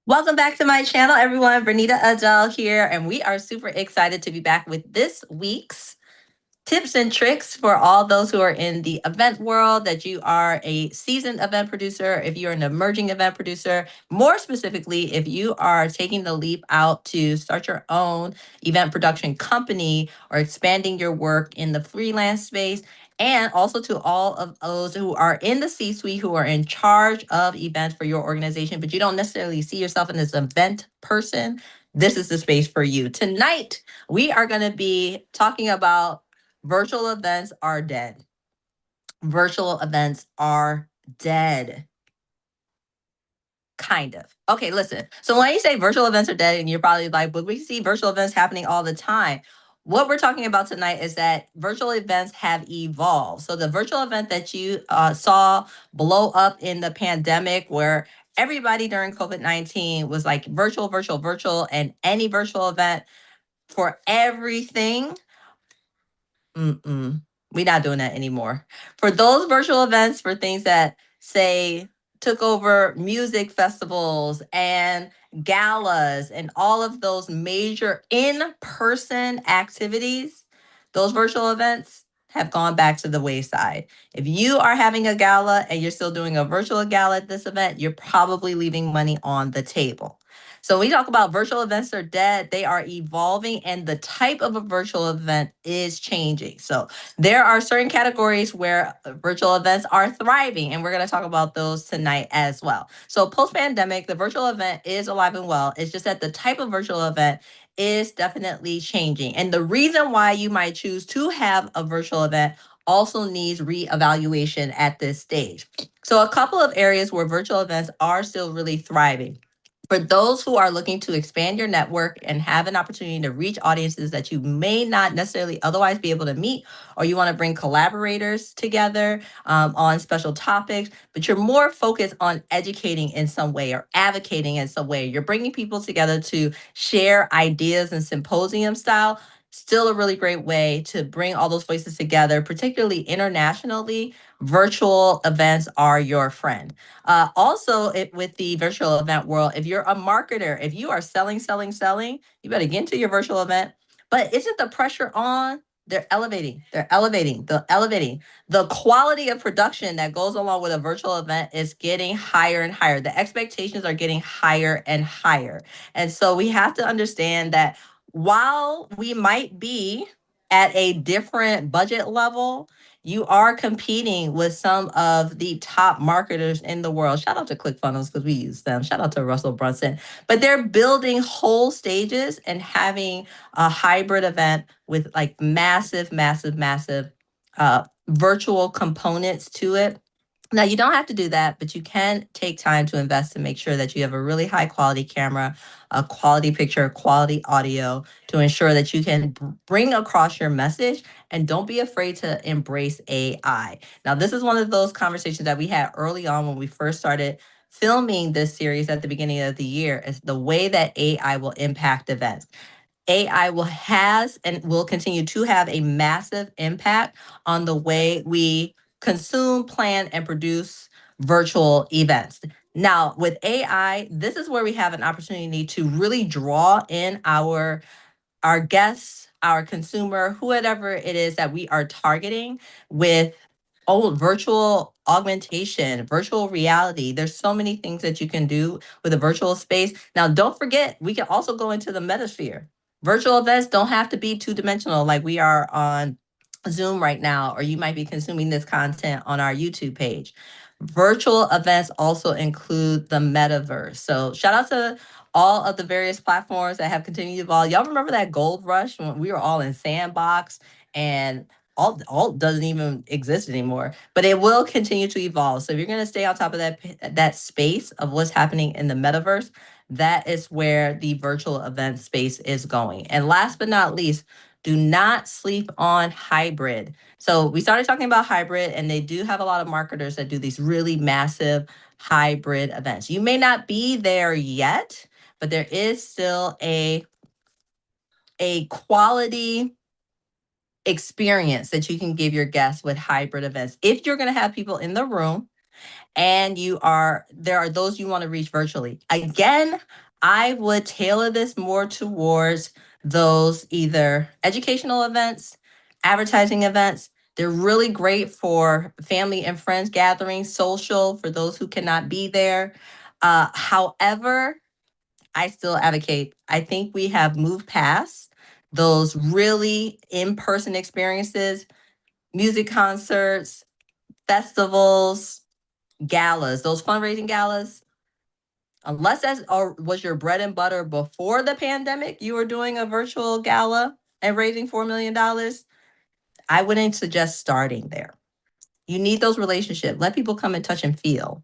Welcome back to my channel, everyone. Verneda Adele here, and we are super excited to be back with this week's tips and tricks for all those who are in the event world, that you are a seasoned event producer, if you're an emerging event producer, more specifically, if you are taking the leap out to start your own event production company or expanding your work in the freelance space. And also to all of those who are in the C-suite, who are in charge of events for your organization, but you don't necessarily see yourself in this event person, this is the space for you. Tonight, we are going to be talking about virtual events are dead. Virtual events are dead. Kind of. Okay, listen. So when you say virtual events are dead, and you're probably like, but we see virtual events happening all the time. What we're talking about tonight is that virtual events have evolved. So the virtual event that you saw blow up in the pandemic, where everybody during COVID-19 was like virtual, virtual, virtual, and any virtual event for everything. We're not doing that anymore. For those virtual events, for things that say took over music festivals and galas and all of those major in-person activities, those virtual events have gone back to the wayside. If you are having a gala and you're still doing a virtual gala at this event, you're probably leaving money on the table. So when we talk about virtual events are dead, they are evolving, and the type of a virtual event is changing. So there are certain categories where virtual events are thriving, and we're going to talk about those tonight as well. So post-pandemic, the virtual event is alive and well. It's just that the type of virtual event is definitely changing. And the reason why you might choose to have a virtual event also needs reevaluation at this stage. So a couple of areas where virtual events are still really thriving. For those who are looking to expand your network and have an opportunity to reach audiences that you may not necessarily otherwise be able to meet, or you want to bring collaborators together on special topics, but you're more focused on educating in some way or advocating in some way. You're bringing people together to share ideas and symposium style. Still a really great way to bring all those voices together, particularly internationally. Virtual events are your friend. With the virtual event world, if you're a marketer, if you are selling, you better get into your virtual event. But isn't the pressure on? They're elevating. They're elevating. The quality of production that goes along with a virtual event is getting higher and higher. The expectations are getting higher and higher. And so we have to understand that while we might be at a different budget level, you are competing with some of the top marketers in the world. Shout out to ClickFunnels because we use them. Shout out to Russell Brunson. But they're building whole stages and having a hybrid event with like massive virtual components to it. Now, you don't have to do that, but you can take time to invest and make sure that you have a really high quality camera, a quality picture, quality audio to ensure that you can bring across your message, and don't be afraid to embrace AI. Now, this is one of those conversations that we had early on when we first started filming this series at the beginning of the year, is the way that AI will impact events. AI has and will continue to have a massive impact on the way we consume, plan, and produce virtual events. Now, with AI, this is where we have an opportunity to really draw in our guests, our consumer, whoever it is that we are targeting with virtual augmentation, virtual reality. There's so many things that you can do with a virtual space. Now, don't forget, we can also go into the metasphere. Virtual events don't have to be two-dimensional like we are on Zoom right now, or you might be consuming this content on our YouTube page. Virtual events also include the metaverse. So shout out to all of the various platforms that have continued to evolve. Y'all remember that gold rush when we were all in Sandbox, and alt doesn't even exist anymore, but it will continue to evolve. So if you're going to stay on top of that space of what's happening in the metaverse, that is where the virtual event space is going. And last but not least, do not sleep on hybrid. So we started talking about hybrid, and they do have a lot of marketers that do these really massive hybrid events. You may not be there yet, but there is still a quality experience that you can give your guests with hybrid events. If you're going to have people in the room and there are those you want to reach virtually. Again, I would tailor this more towards those either educational events, advertising events. They're really great for family and friends gatherings, social for those who cannot be there. However, I still advocate. I think we have moved past those really in-person experiences, music concerts, festivals, galas, those fundraising galas. Unless that's or was your bread and butter before the pandemic, you were doing a virtual gala and raising $4 million. I wouldn't suggest starting there. You need those relationships. Let people come and touch and feel.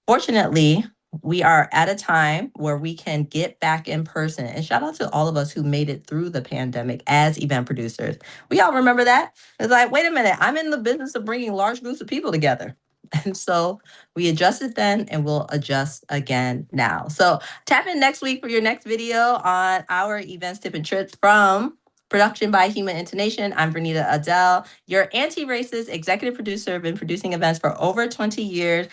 Fortunately, we are at a time where we can get back in person. And shout out to all of us who made it through the pandemic as event producers. We all remember that. It's like, wait a minute, I'm in the business of bringing large groups of people together. And so we adjusted then and we'll adjust again now. So tap in next week for your next video on our events, tip, and tricks from Production by Human Intonation. I'm Verneda Adele, your anti-racist executive producer. Been producing events for over 20 years.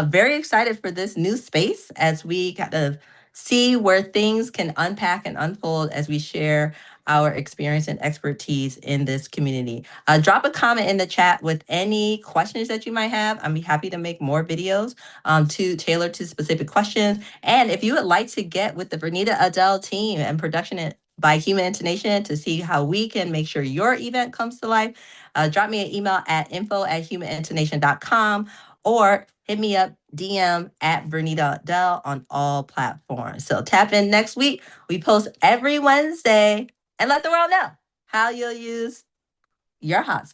Very excited for this new space as we kind of see where things can unpack and unfold as we share our experience and expertise in this community. Drop a comment in the chat with any questions that you might have. I'd be happy to make more videos to tailor to specific questions. And if you would like to get with the Verneda Adele team and Production by Human Intonation to see how we can make sure your event comes to life, drop me an email at info@humanintonation.com or hit me up, DM at Verneda Adele on all platforms. So tap in next week. We post every Wednesday and let the world know how you'll use your hot sauce